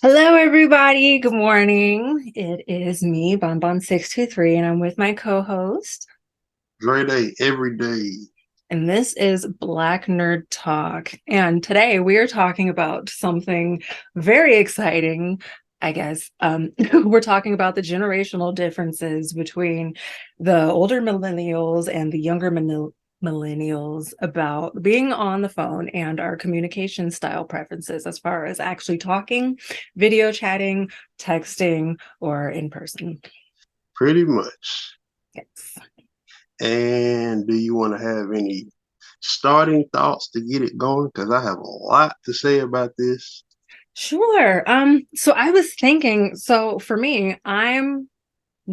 Hello, everybody. Good morning. It is me, Bonbon623, and I'm with my co-host. Great day every day. And this is Black Nerd Talk. And today we are talking about something very exciting, I guess. We're talking about the generational differences between the older millennials and the younger millennials about being on the phone and our communication style preferences as far as actually talking, video chatting, texting, or in person. Pretty much. Yes. And do you want to have any starting thoughts to get it going? Because I have a lot to say about this. Sure. So I was thinking, so for me, I'm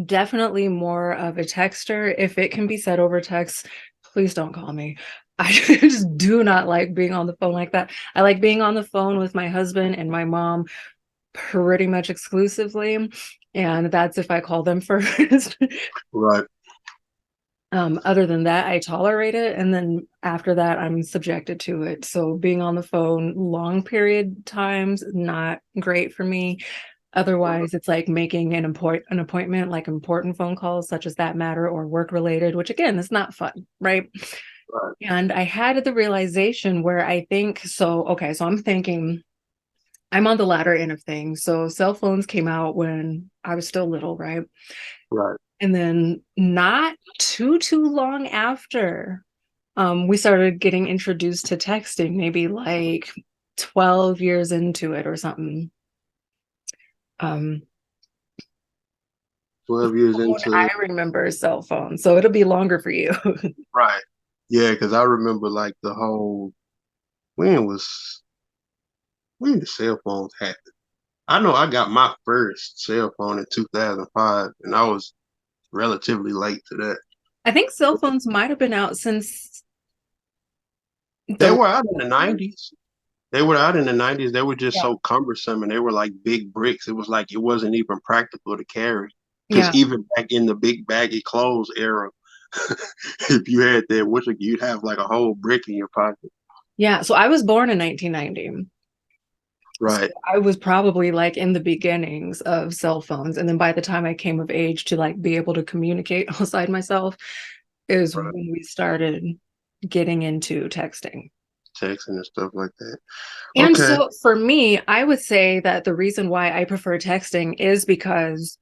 definitely more of a texter. If it can be said over text, please don't call me. I just do not like being on the phone like that. I like being on the phone with my husband and my mom pretty much exclusively. And that's if I call them first. Right. Other than that, I tolerate it. And then after that, I'm subjected to it. So being on the phone long period times, not great for me. Right. Otherwise, it's like making an appointment, like important phone calls such as that matter or work related, which again is not fun, right? Right. And I had the realization where I think so. Okay, so I'm thinking I'm on the latter end of things. So cell phones came out when I was still little, right? Right. And then not too long after, we started getting introduced to texting, maybe like 12 years into it or something. Um, 12 years phone, into I remember cell phone, so it'll be longer for you. right. Yeah, because I remember like the whole when was when the cell phones happened. I know I got my first cell phone in 2005, and I was relatively late to that. I think cell phones might have been out since They the were out in the 90s. They were out in the 90s. They were just yeah, so cumbersome and they were like big bricks. It was like it wasn't even practical to carry. Because yeah, even back in the big baggy clothes era, if you had that, you'd have like a whole brick in your pocket. yeah. So I was born in 1990. So Right. I was probably like in the beginnings of cell phones. And then by the time I came of age to like be able to communicate outside myself is Right. when we started getting into texting. Texting and stuff like that. And Okay. so for me, I would say that the reason why I prefer texting is because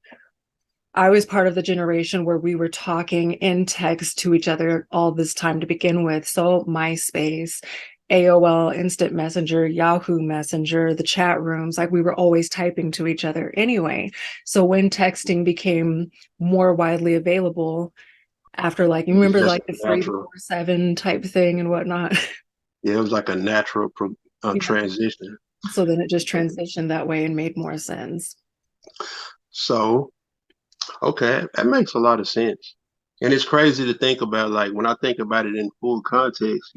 I was part of the generation where we were talking in text to each other all this time to begin with. So MySpace, AOL, Instant Messenger, Yahoo Messenger, the chat rooms, like we were always typing to each other anyway. So when texting became more widely available after like, you It was remember just like the natural. 347 type thing and whatnot. Yeah, it was like a natural Yeah. transition. So then it just transitioned that way and made more sense. So, okay, that makes a lot of sense. And it's crazy to think about, like, when I think about it in full context,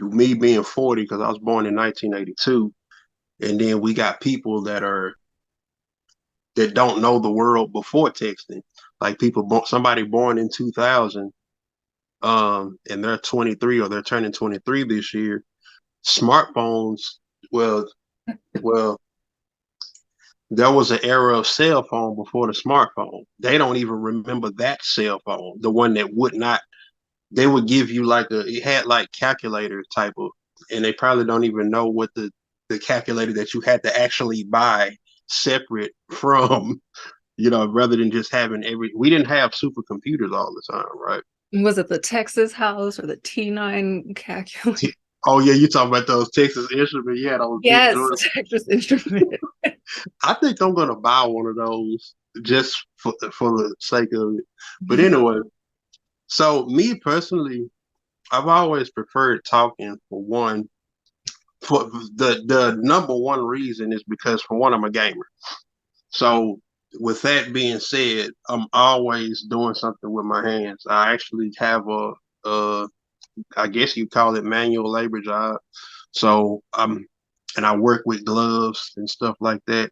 me being 40 because I was born in 1982, and then we got people that don't know the world before texting, like somebody born in 2000, and they're 23 or they're turning 23 this year. Smartphones, well, well, there was an era of cell phone before the smartphone. They don't even remember that cell phone, the one that would not. They would give you like it had like calculator type of, and they probably don't even know what the calculator that you had to actually buy separate from, rather than just having we didn't have supercomputers all the time, right? Was it the Texas house or the T9 calculator? Oh yeah, you talking about those Texas Instruments? Yeah, those big Yes, joints. Texas Instrument. I think I'm gonna buy one of those just for the sake of it. But anyway, so me personally, I've always preferred talking for one. For the number one reason is because for one, I'm a gamer. So with that being said, I'm always doing something with my hands. I actually have a I guess you call it manual labor job. So and I work with gloves and stuff like that.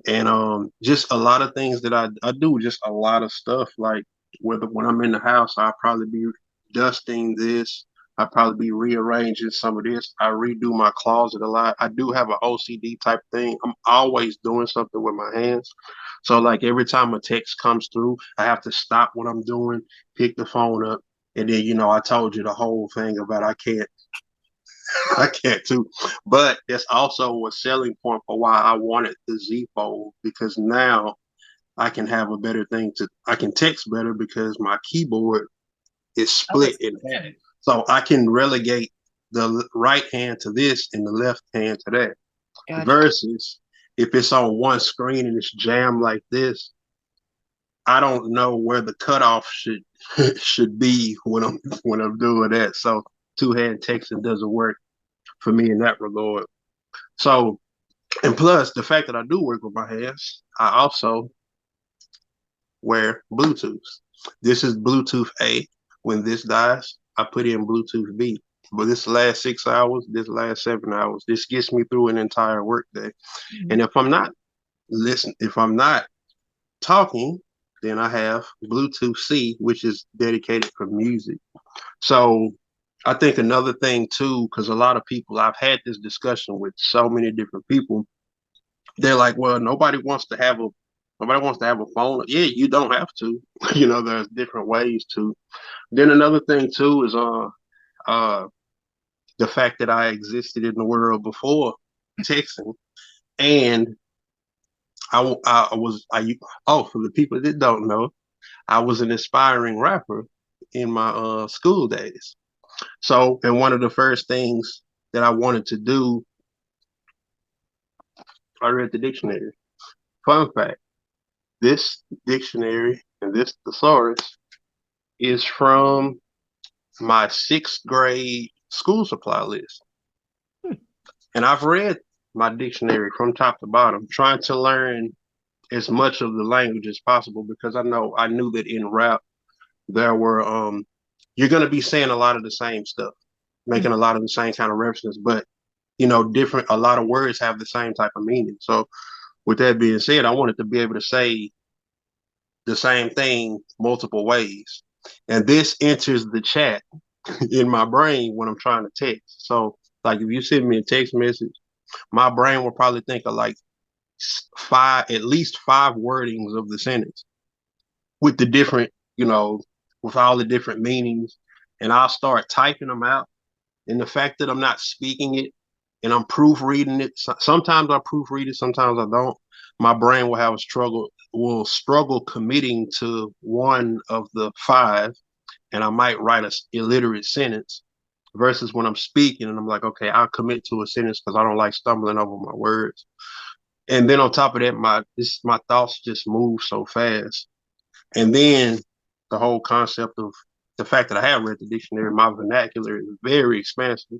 And just a lot of things that I do, just a lot of stuff like whether when I'm in the house, I'll probably be dusting this. I'd probably be rearranging some of this. I redo my closet a lot. I do have an OCD type thing. I'm always doing something with my hands. So like every time a text comes through, I have to stop what I'm doing, pick the phone up, and then I told you the whole thing about I can't I can't too. But it's also a selling point for why I wanted the Z Fold because now I can have a better thing to I can text better because my keyboard is Oh, split it's in half. So I can relegate the right hand to this and the left hand to that. gotcha. Versus if it's on one screen and it's jammed like this, I don't know where the cutoff should should be when I'm doing that. So two hand texting doesn't work for me in that regard. So and plus the fact that I do work with my hands, I also wear Bluetooth. This is Bluetooth A. When this dies, I put in Bluetooth B. But this last 6 hours, this last 7 hours, this gets me through an entire workday. Mhm. And if I'm not talking, then I have Bluetooth C, which is dedicated for music. So I think another thing too, because a lot of people, I've had this discussion with so many different people. They're like, well, nobody wants to have a phone. Yeah, you don't have to. There's different ways to. Then another thing too is uh the fact that I existed in the world before texting, and I was I oh for the people that don't know, I was an aspiring rapper in my school days. So, and one of the first things that I wanted to do, I read the dictionary. Fun fact: this dictionary and this thesaurus is from my sixth grade school supply list. Hmm. And I've read my dictionary from top to bottom, trying to learn as much of the language as possible because I knew that in rap there were you're gonna be saying a lot of the same stuff, making a lot of the same kind of references, but different a lot of words have the same type of meaning. So with that being said, I wanted to be able to say the same thing multiple ways. And this enters the chat in my brain when I'm trying to text. So like if you send me a text message, my brain will probably think of like at least five wordings of the sentence with the different, you know, with all the different meanings. And I'll start typing them out. And the fact that I'm not speaking it and I'm proofreading it, sometimes I proofread it, sometimes I don't. My brain will struggle committing to one of the five, and I might write a illiterate sentence versus when I'm speaking and I'm like, okay, I'll commit to a sentence because I don't like stumbling over my words. And then on top of that, my thoughts just move so fast. And then the whole concept of the fact that I have read the dictionary, my vernacular is very expansive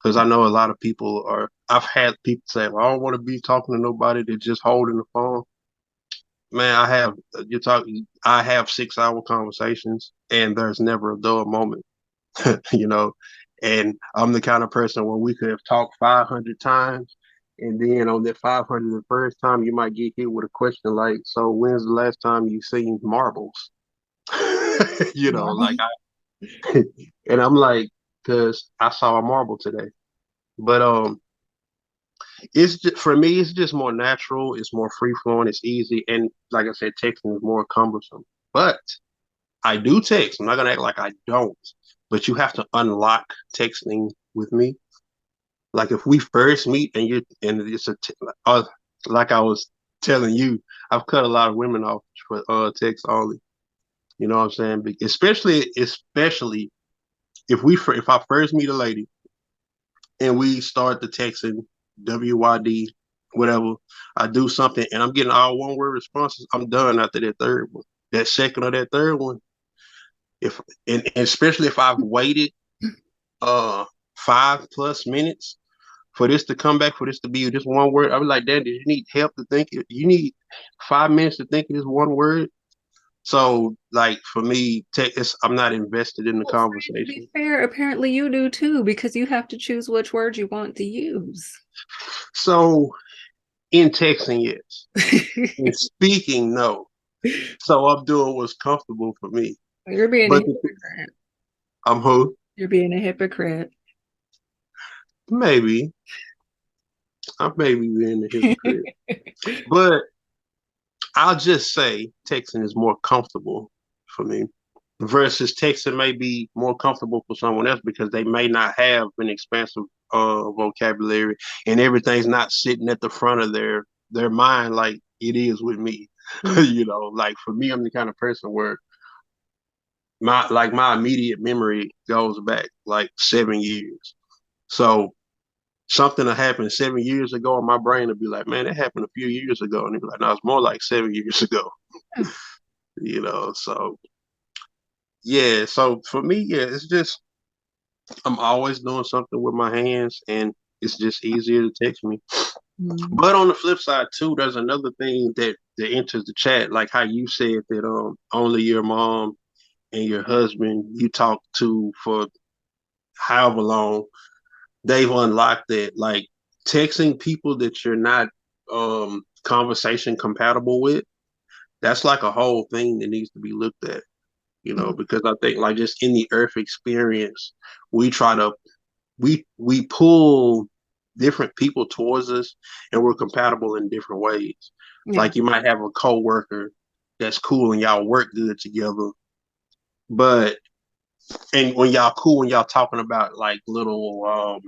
because I know a lot of people are. I've had people say, "Well, I don't want to be talking to nobody that's just holding the phone." Man, I have 6 hour conversations, and there's never a dull moment, you know. And I'm the kind of person where we could have talked 500 times, and then on that 500th first time, you might get hit with a question like, "So when's the last time you seen marbles?" Like Wow. and I'm like, because I saw a marble today. But it's just for me, it's just more natural, it's more free flowing, it's easy, and like I said, texting is more cumbersome. But I do text. I'm not gonna act like I don't. But you have to unlock texting with me. Like if we first meet and it's like I was telling you, I've cut a lot of women off for text only. You know what I'm saying? Especially if I first meet a lady and we start the texting WYD, whatever, I do something and I'm getting all one word responses, I'm done after that third one. That second or that third one, if and especially if I've waited uh 5+ minutes for this to come back, for this to be just one word, I'm like, Dad, did you need help to think it? You need 5 minutes to think of this one word. So, like for me, I'm not invested in the Well, Free, to be conversation. fair, apparently you do too, because you have to choose which word you want to use. So, in texting, yes. In speaking, no. So I'm doing what's comfortable for me. You're being a But hypocrite. I'm who? You're being a hypocrite. Maybe I may be being a hypocrite, but I'll just say texting is more comfortable for me versus texting may be more comfortable for someone else because they may not have an expansive vocabulary and everything's not sitting at the front of their mind like it is with me. Mm, You know, like for me, I'm the kind of person where my immediate memory goes back like 7 years. So something that happened 7 years ago, and my brain would be like, "Man, that happened a few years ago," and it'd be like, "No, it's more like 7 years ago." yeah. You know, so yeah. So for me, yeah, it's just I'm always doing something with my hands, and it's just easier to text me. Mm, But on the flip side too, there's another thing that enters the chat, like how you said that only your mom and your husband you talk to for however long they've unlocked that. Like texting people that you're not conversation compatible with, that's like a whole thing that needs to be looked at, you know, mm, because I think like just in the earth experience, we try to we pull different people towards us and we're compatible in different ways. yeah. Like you might have a coworker that's cool and y'all work good together, but and when y'all cool and y'all talking about like little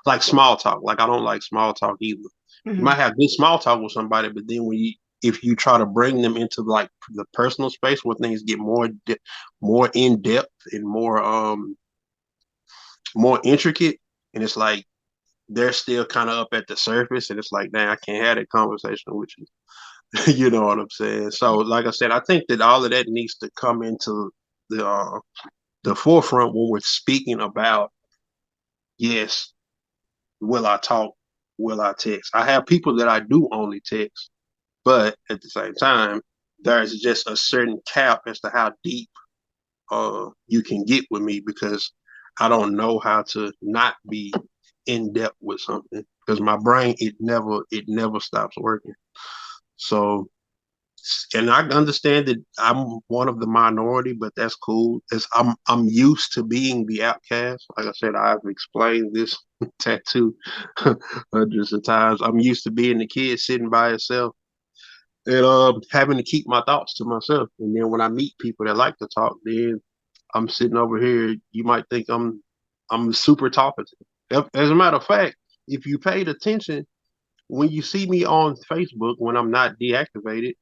like small talk. Like I don't like small talk either. You might Mhm. have good small talk with somebody, but then when you if you try to bring them into like the personal space where things get more in depth and more intricate, and it's like they're still kind of up at the surface, and it's like, man, I can't have that conversation with you. You know what I'm saying? So, like I said, I think that all of that needs to come into the forefront when we're speaking about yes, will I talk? Will I text? I have people that I do only text, but at the same time, there's just a certain cap as to how deep you can get with me because I don't know how to not be in depth with something because my brain it never stops working. So and I understand that I'm one of the minority, but that's cool. I'm used to being the outcast. Like I said, I've explained this tattoo hundreds of times. I'm used to being the kid sitting by himself and having to keep my thoughts to myself. And then when I meet people that like to talk, then I'm sitting over here. You might think I'm super talkative. As a matter of fact, if you paid attention when you see me on Facebook when I'm not deactivated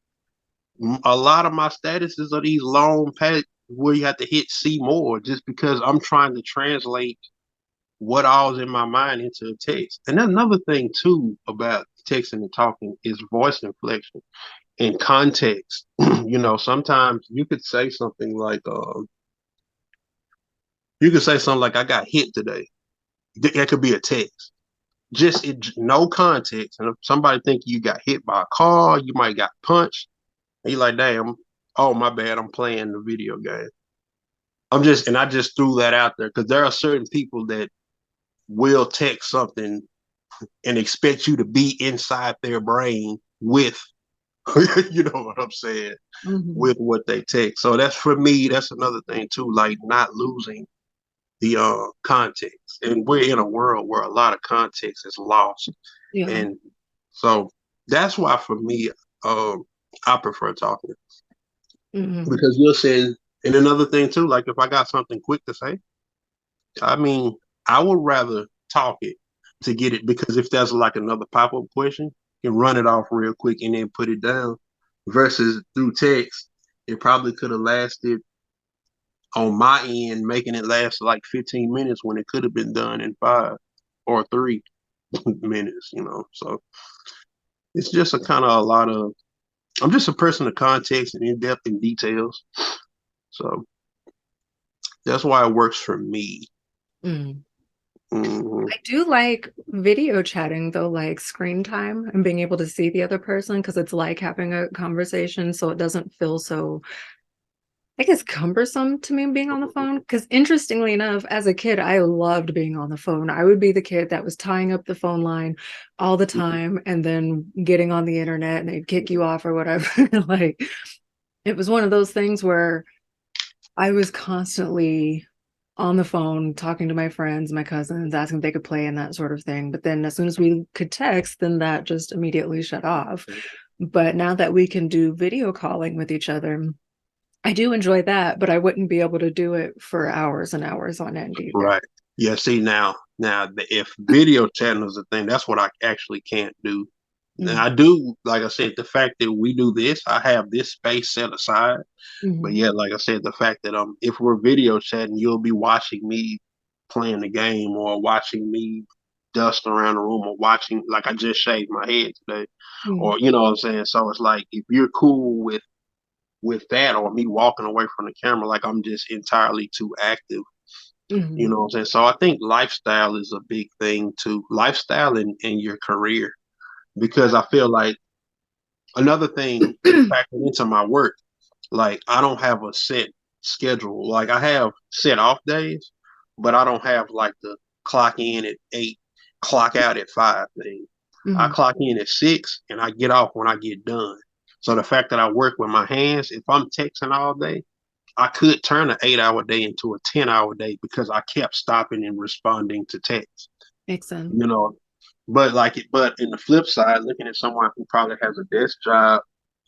a lot of my statuses are these long pages where you have to hit see more just because I'm trying to translate what all's in my mind into a text. And another thing too about texting and talking is voice inflection and context. You know, sometimes you could say something like I got hit today. That could be a text. No context. And if somebody think you got hit by a car, you might got punched. And you're like, damn, oh my bad, I'm playing the video game. I just threw that out there because there are certain people that will text something and expect you to be inside their brain with, you know what I'm saying, Mhm. with what they text. So that's for me, that's another thing too, like not losing the context. And we're in a world where a lot of context is lost. Yeah. And so that's why for me, um, I prefer talking Mhm. because you're saying, and another thing too, like if I got something quick to say, I mean, I would rather talk it to get it because if there's like another pop up question, you can run it off real quick and then put it down. Versus through text, it probably could have lasted on my end, making it last like 15 minutes when it could have been done in 5 or 3 minutes, you know. So it's just a kind of a lot of I'm just a person of context and in depth and details. So that's why it works for me. Mm. Hmm. I do like video chatting though, like screen time and being able to see the other person because it's like having a conversation, so it doesn't feel so, I guess, cumbersome to me being on the phone. Because interestingly enough, as a kid, I loved being on the phone. I would be the kid that was tying up the phone line all the time and then getting on the internet and they'd kick you off or whatever. Like it was one of those things where I was constantly on the phone talking to my friends, my cousins, asking if they could play and that sort of thing. But then as soon as we could text, then that just immediately shut off. But now that we can do video calling with each other, I do enjoy that, but I wouldn't be able to do it for hours and hours on end either. Right. Yeah. See now, if video chatting is a thing, that's what I actually can't do. And Mm-hmm. I do, like I said, the fact that we do this, I have this space set aside. But Mm-hmm. yeah, like I said, the fact that if we're video chatting, you'll be watching me playing the game or watching me dust around the room or watching like I just shaved my head today. Or you know what I'm saying? So it's like if you're cool with that or me walking away from the camera, like I'm just entirely too active. You Mm-hmm. know what I'm saying? So I think lifestyle is a big thing too. Lifestyle in your career. Because I feel like another thing is factored into my work. Like I don't have a set schedule. Like I have set off days, but I don't have like the clock in at 8, clock out at 5 thing. I Mm-hmm. clock in at 6 and I get off when I get done. So the fact that I work with my hands, if I'm texting all day, I could turn an 8 hour day into a 10 hour day because I kept stopping and responding to text. Makes sense. You know, but in the flip side, looking at someone who probably has a desk job,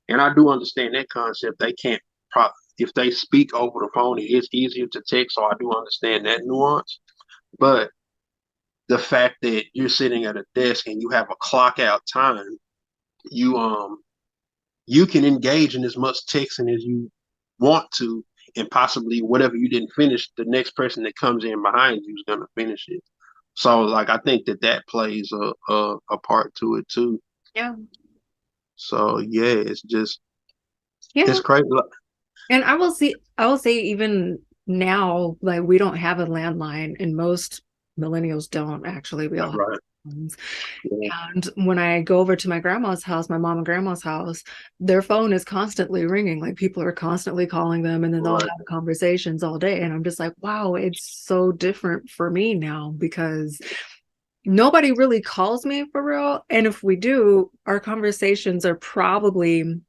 and I do understand that concept. They can't pro if they speak over the phone, it is easier to text. So I do understand that nuance. But the fact that you're sitting at a desk and you have a clock out time, you you can engage in as much texting as you want to, and possibly whatever you didn't finish, the next person that comes in behind you is going to finish it. So like I think that plays a part to it too. Yeah. So yeah, it's Yeah. crazy. And I will say even now, like we don't have a landline and most millennials don't actually. We all have Right. phones. Yeah. And when I go over to my grandma's house, my mom and grandma's house, their phone is constantly ringing. Like people are constantly calling them and then they'll Right. have conversations all day. And I'm just like, wow, it's so different for me now because nobody really calls me for real. And if we do, our conversations are probably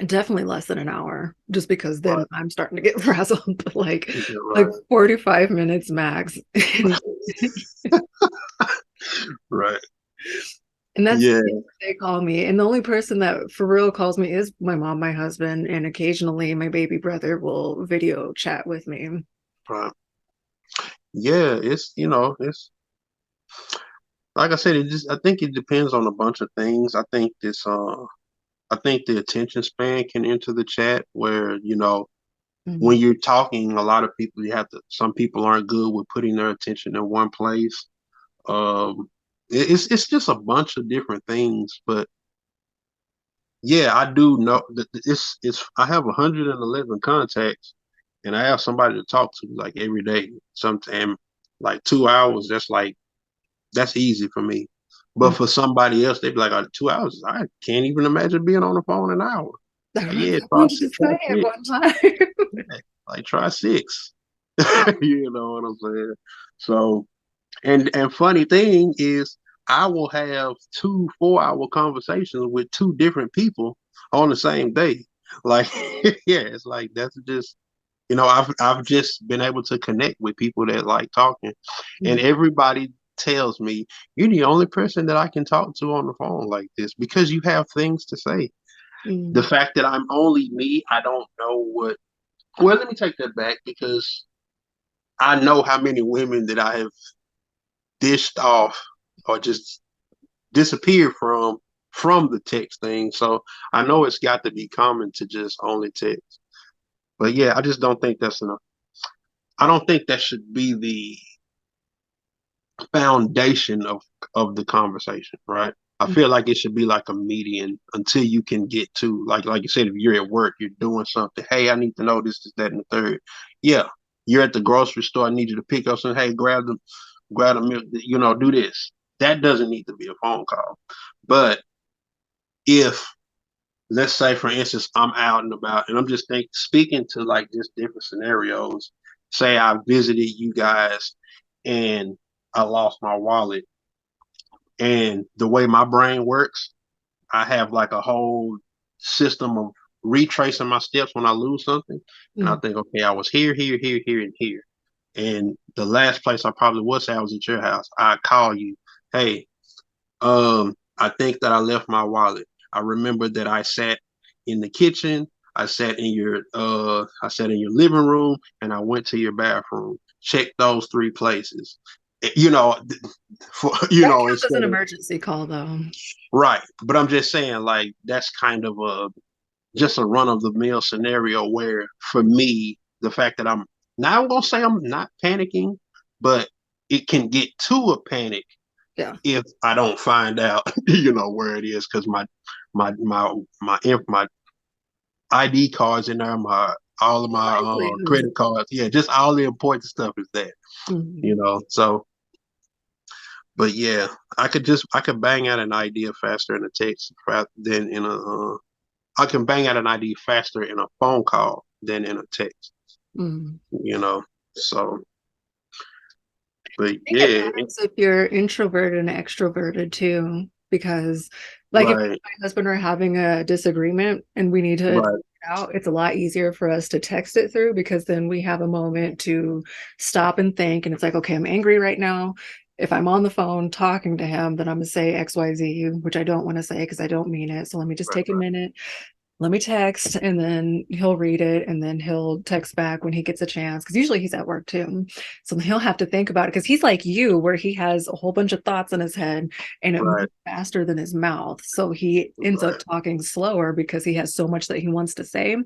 definitely less than an hour, just because then Right. I'm starting to get frazzled, Yeah, like right. 45 minutes max. And, Right. and that's Yeah. if they call me. And the only person that for real calls me is my mom, my husband, and occasionally my baby brother will video chat with me. Right. Yeah. It's like I said, I think it depends on a bunch of things. I think the attention span can enter the chat where, when Mhm. you're talking, a lot of people some people aren't good with putting their attention in one place. Um, it's just a bunch of different things, but yeah, I do know that it's I have 111 contacts and I have somebody to talk to like every day. Sometime like 2 hours, that's easy for me. But Mhm. for somebody else, they'd be like, 2 hours. I can't even imagine being on the phone an hour. I Like, yeah, was just try saying at six. one time. Yeah, like try six. You know what I'm saying? So and funny thing is, I will have 2 4 hour conversations with two different people on the same day. Like, yeah, it's like that's just I've just been able to connect with people that like talking, and everybody tells me you're the only person that I can talk to on the phone like this because you have things to say. The Mm. fact that I'm only me, I don't know what. Well, let me take that back because I know how many women that I have dished off or just disappeared from the text thing. So I know it's got to be common to just only text. But yeah, I just don't think that's enough. I don't think that should be the foundation of the conversation, right? I feel like it should be like a median until you can get to like you said, if you're at work, you're doing something. Hey, I need to know this, that, and the third. Yeah, you're at the grocery store. I need you to pick up some. Hey, grab the milk. Do this. That doesn't need to be a phone call. But if let's say, for instance, I'm out and about, and I'm just speaking to like just different scenarios. Say I visited you guys, and I lost my wallet, and the way my brain works, I have like a whole system of retracing my steps when I lose something. And I Mm. think, okay, I was here, here, here, here, and here. And the last place I probably would say I was at your house, I'd call you, hey, I think that I left my wallet. I remember that I sat in the kitchen, I sat in your living room, and I went to your bathroom. Check those three places. You know, That counts as instead an of emergency call, though. right. But I'm just saying, like, that's kind of a just a run of the mill scenario where for me, the fact that I'm gonna say I'm not panicking, but it can get to a panic Yeah. if I don't find out, where it is, because my ID cards in there, my all of my Likelihood. credit cards, yeah, just all the important stuff is there, Mhm. So, but yeah, I could bang out an idea faster in a text than in a I can bang out an idea faster in a phone call than in a text, Mhm. you know. So, but I think it yeah, matters if you're introverted and extroverted too, because like if right, my husband are having a disagreement and we need to talk right, it out, it's a lot easier for us to text it through because then we have a moment to stop and think. And it's like, okay, I'm angry right now. If I'm on the phone talking to him, then I'm gonna say XYZ, which I don't want to say because I don't mean it. So let me just right, take a minute, let me text, and then he'll read it and then he'll text back when he gets a chance because usually he's at work too, so he'll have to think about it because he's like you where he has a whole bunch of thoughts in his head and it moves right, faster than his mouth, so he ends up right, talking slower because he has so much that he wants to say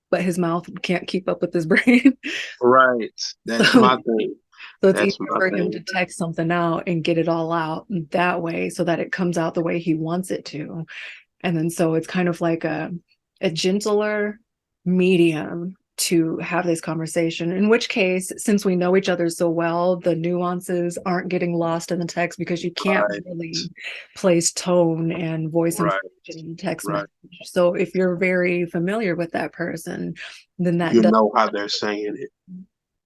but his mouth can't keep up with his brain. right. That's so my thing. so it's That's easier my for him to thing. text something out and get it all out that way so that it comes out the way he wants it to. And then so it's kind of like a gentler medium to have this conversation, in which case, since we know each other so well, the nuances aren't getting lost in the text because you can't Right, really place tone and voice right, inflection in text right. message. So if you're very familiar with that person, then that You does, know how they're saying it.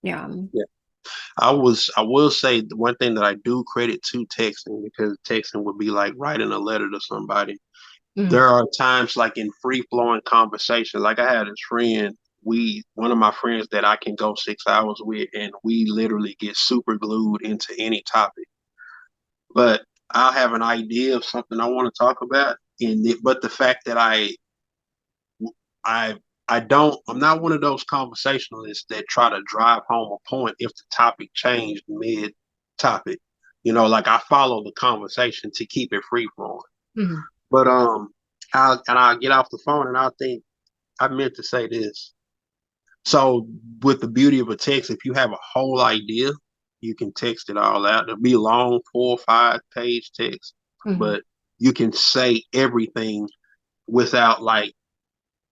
yeah. Yeah. I will say the one thing that I do credit to texting, because texting would be like writing a letter to somebody. Mhm. There are times like in free flowing conversation, like I had this friend, one of my friends that I can go 6 hours with, and we literally get super glued into any topic. But I'll have an idea of something I want to talk about, but the fact that I I'm not one of those conversationalists that try to drive home a point if the topic changed mid topic. Like I follow the conversation to keep it free flowing. Mhm. But I'll get off the phone and I'll think I meant to say this. So with the beauty of a text, if you have a whole idea, you can text it all out. It'll be long, 4 or 5 page text, Mhm. but you can say everything without like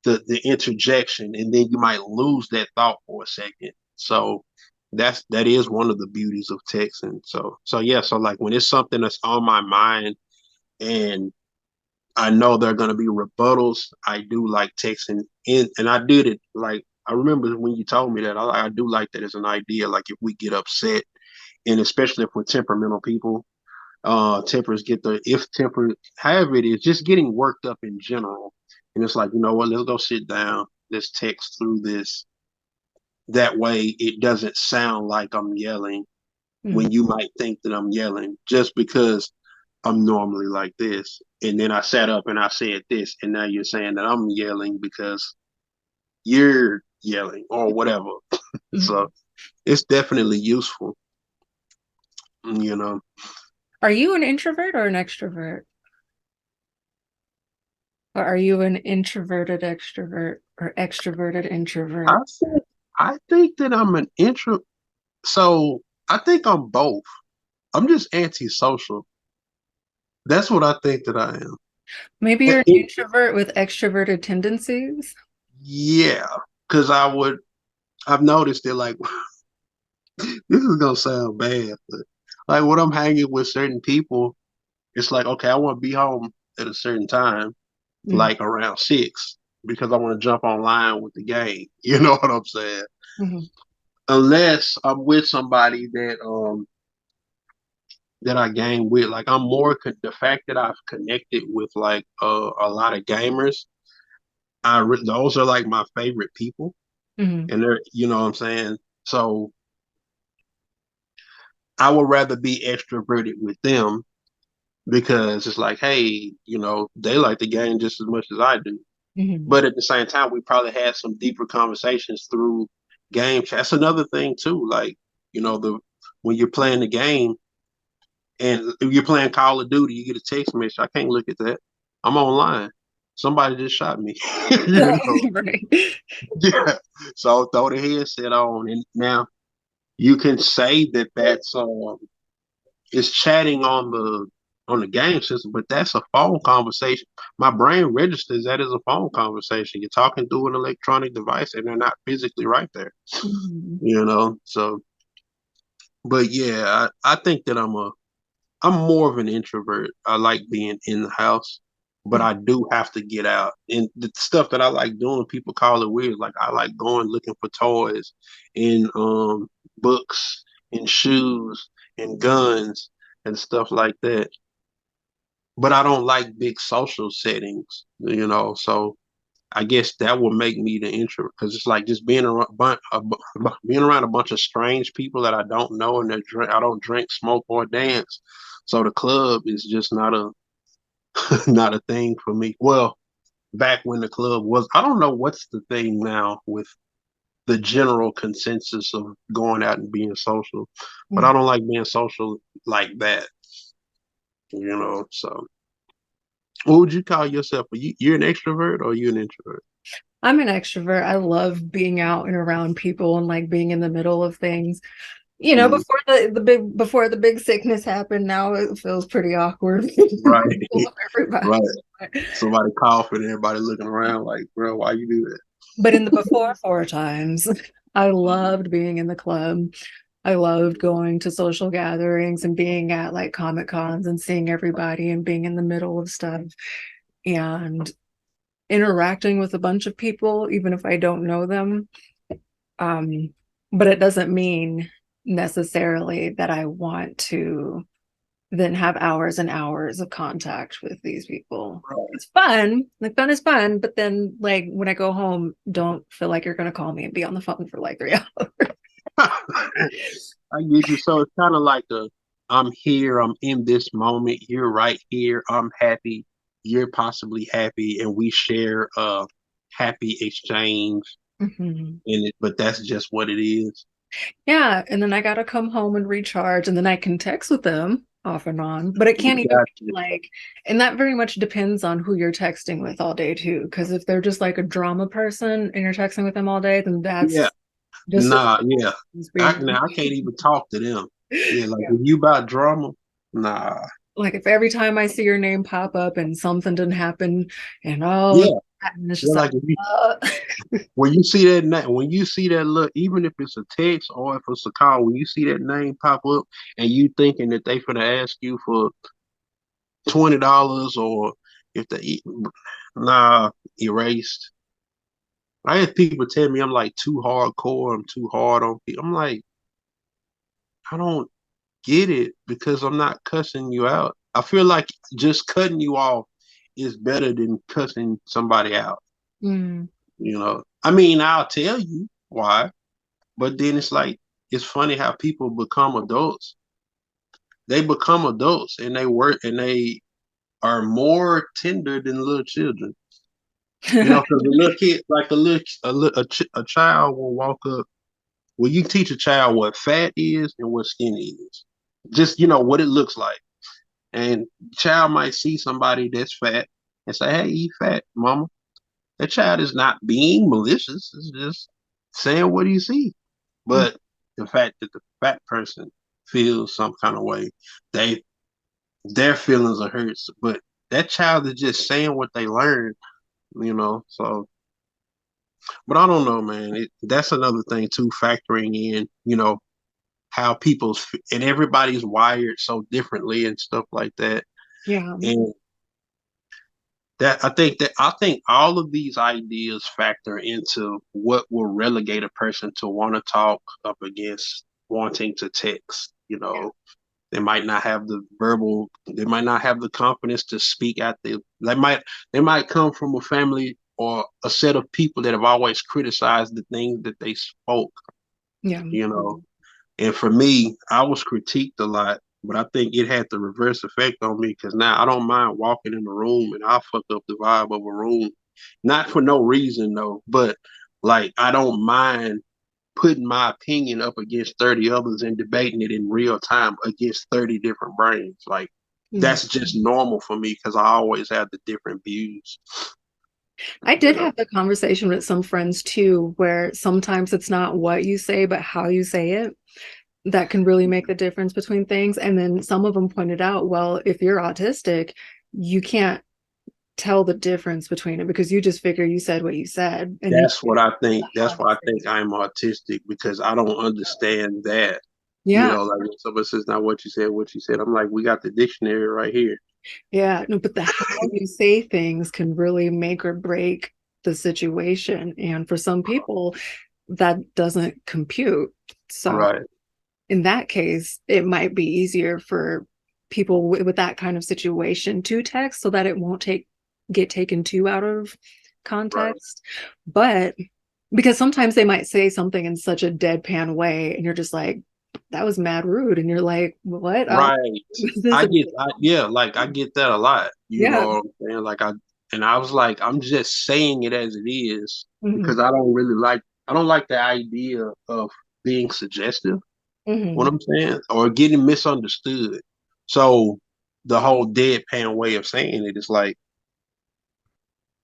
the interjection, and then you might lose that thought for a second. So that is one of the beauties of texting. So yeah, so like when it's something that's on my mind and I know there are going to be rebuttals, I do like texting in, and I did it like I remember when you told me that I do like that as an idea. Like if we get upset, and especially if we're temperamental people, tempers get the if temper however it is, just getting worked up in general. And it's like, you know what, let's go sit down, let's text through this. That way it doesn't sound like I'm yelling Mhm. when you might think that I'm yelling just because I'm normally like this. And then I sat up and I said this, and now you're saying that I'm yelling because you're yelling or whatever. So Mhm. it's definitely useful, you know. Are you an introvert or an extrovert? Or are you an introverted extrovert or extroverted I introvert? think I think that I'm an intro. So I think I'm both. I'm just antisocial. That's what I think that I am. Maybe you're an It- introvert with extroverted tendencies. yeah, because I've noticed that like this is gonna sound bad, but like when I'm hanging with certain people, it's like okay, I want to be home at a certain time, Mm-hmm. like around 6, because I want to jump online with the game. You know what I'm saying? Mm-hmm. Unless I'm with somebody that I game with. Like I'm the fact that I've connected with like a lot of gamers. Those are like my favorite people, Mm-hmm. and they're you know what I'm saying. So I would rather be extroverted with them because it's like, hey, they like the game just as much as I do. Mhm. But at the same time, we probably had some deeper conversations through game chat. That's another thing too. Like, the when you're playing the game and if you're playing Call of Duty, you get a text message. I can't look at that. I'm online. Somebody just shot me. you know. Right. Yeah. So throw the headset on, and now you can say that that's it's chatting on the game system, but that's a phone conversation. My brain registers that as a phone conversation. You're talking through an electronic device, and they're not physically right there. Mhm. So, but yeah, I think that I'm more of an introvert. I like being in the house, but I do have to get out. And the stuff that I like doing, people call it weird. Like I like going looking for toys and books and shoes and guns and stuff like that. But I don't like big social settings. So I guess that will make me the introvert because it's like just being around a bunch of strange people that I don't know and I don't drink, smoke, or dance. So the club is just not a not a thing for me. Well, back when the club was, I don't know what's the thing now with the general consensus of going out and being social, but I Mhm. don't like being social like that. So what would you call yourself? You're an extrovert or you an introvert? I'm an extrovert. I love being out and around people and like being in the middle of things. Mm, Before the big sickness happened, now it feels pretty awkward. right, Everybody. right. Somebody coughing, everybody looking around like, bro, why you do that? But in the before four times, I loved being in the club. I loved going to social gatherings and being at like Comic Cons and seeing everybody and being in the middle of stuff and interacting with a bunch of people, even if I don't know them. Um, but it doesn't mean necessarily that I want to then have hours and hours of contact with these people. Right. It's fun. Like fun is fun, but then like when I go home, don't feel like you're gonna call me and be on the phone for like 3 hours. I get you. So it's kind of like I'm here, I'm in this moment, you're right here, I'm happy, you're possibly happy, and we share a happy exchange Mhm. in it, but that's just what it is. Yeah, and then I gotta come home and recharge, and then I can text with them off and on, but it can't even be Gotcha. like, and that very much depends on who you're texting with all day too. Because if they're just like a drama person and you're texting with them all day, then Yeah. that's just as Nah, yeah. as being Now I can't even talk to them. Yeah, like if you about drama, nah. like if every time I see your name pop up and something didn't happen and all of Yeah. that, and it's Yeah, just like, like if you uh, when you see that when you see that look, even if it's a text or if it's a call, when you see that name pop up and you thinking that they finna ask you for $20 or if they nah, erased. I had people tell me I'm like too hardcore, I'm too hard on people. I'm like, I don't get it because I'm not cussing you out. I feel like just cutting you off is better than cussing somebody out. mm, I mean, I'll tell you why, but then it's like it's funny how people become adults. They become adults and they work and they are more tender than little children. Because a little kid, like a child will walk up. Well, you teach a child what fat is and what skinny is. Just what it looks like. And child might see somebody that's fat and say, "Hey, eat fat, mama." That child is not being malicious; it's just saying what he see. But the fact that the fat person feels some kind of way, they their feelings are hurt. But that child is just saying what they learned. So, but I don't know, man. That's another thing too, factoring in, how and everybody's wired so differently and stuff like that. yeah, And I think all of these ideas factor into what will relegate a person to want to talk up against wanting to text. They might not have the verbal, they might not have the confidence to speak out there. They might come from a family or a set of people that have always criticized the things that they spoke, yeah. you know. And for me, I was critiqued a lot, but I think it had the reverse effect on me because now I don't mind walking in the room and I'll fuck up the vibe of a room. Not for no reason though, but like I don't mind putting my opinion up against 30 others and debating it in real time against 30 different brains. Like Mm. that's just normal for me because I always have the different views, I you did know. have the conversation with some friends too, where sometimes it's not what you say, but how you say it that can really make the difference between things. And then some of them pointed out, well, if you're autistic, you can't tell the difference between it because you just figure you said what you said and you That's what I think. how That's you why I say think it. I'm autistic because I don't understand that. You Yeah. know, like when somebody says not what you said, what you said. I'm like, we got the dictionary right here. Yeah. No, but the how you say things can really make or break the situation. And for some people, that doesn't compute. So Right, in that case, it might be easier for people with that kind of situation to text so that it won't get taken too out of right, context. But because sometimes they might say something in such a deadpan way, and you're just like, that was mad rude. And you're like, what? right. This is, Yeah, like I get that a lot. You yeah. know what I'm saying? And I was like, I'm just saying it as it is because Hmm. I don't like the idea of being suggestive. What Hmm. I'm saying, or getting misunderstood. So the whole deadpan way of saying it is like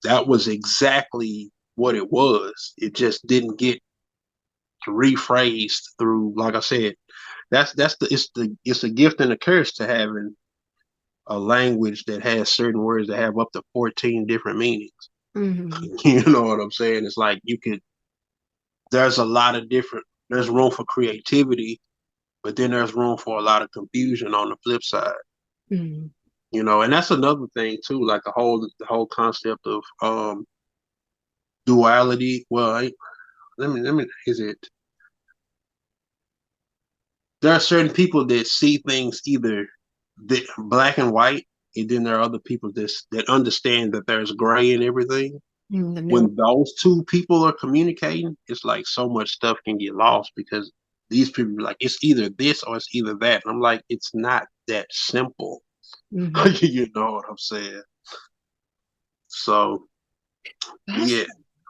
that was exactly what it was. It just didn't get rephrased through, like I said, it's a gift and a curse to having a language that has certain words that have up to 14 different meanings. Hmm. You know what I'm saying? It's like there's a lot of different, there's room for creativity, but then there's room for a lot of confusion on the flip side. Hmm. You know, and that's another thing too, like the whole concept of duality. Well, let me is it there are certain people that see things either black and white, and then there are other people that understand that there's gray in everything. The new. When those two people are communicating, it's like so much stuff can get lost because these people are like it's either this or it's either that. And I'm like, it's not that simple. Hmm. You know what I'm saying? So That's yeah,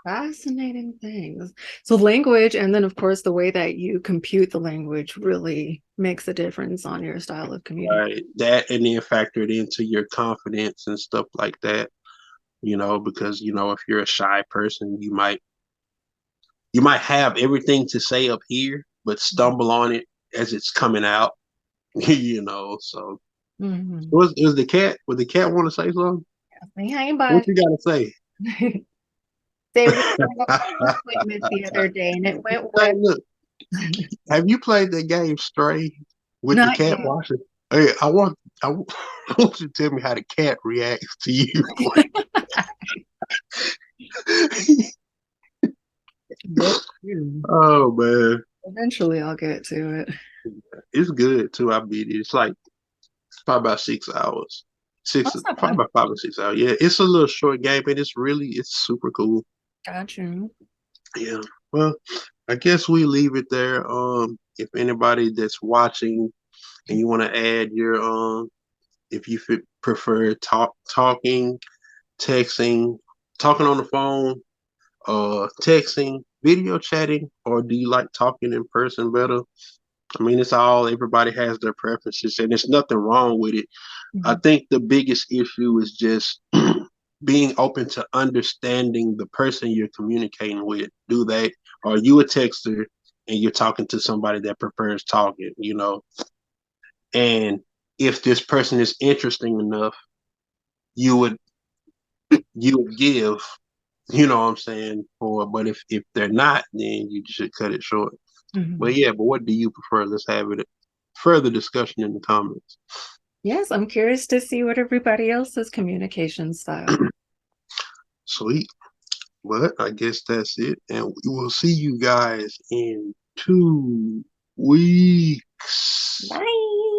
fascinating things. So language, and then of course the way that you compute the language really makes a difference on your style of communication. right. That and then factor it into your confidence and stuff like that. You know, because you know if you're a shy person, you might have everything to say up here, but stumble on it as it's coming out. You know, so Hmm. it was the cat. Would the cat want to say something? Hey, What bud. you got to say? Say we had an appointment the other day and it went Hey, well. look, have you played that game Stray with the Not cat yet. watching? Hey, I want you to tell me how the cat reacts to you. Yep. Hmm. Oh man, Eventually I'll get to it. it's good too. I beat it. It's like probably about 6 hours. That's not Probably bad. about 5 or 6 hours. Yeah, it's a little short game, and it's super cool. Got you. Yeah. Well, I guess we leave it there. If anybody that's watching and you want to add your if you prefer talking, texting, talking on the phone, texting, video chatting, or do you like talking in person better? I mean, it's all everybody has their preferences, and there's nothing wrong with it. I Mhm. think the biggest issue is just being open to understanding the person you're communicating with. Do they? Are you a texter and you're talking to somebody that prefers talking? You know, and if this person is interesting enough, you would you would give. You know what I'm saying? But if they're not, then you should cut it short. But Mhm. yeah, but what do you prefer? Let's have it further discussion in the comments. Yes, I'm curious to see what everybody else's communication style. Sweet. But I guess that's it. And we will see you guys in 2 weeks. Bye.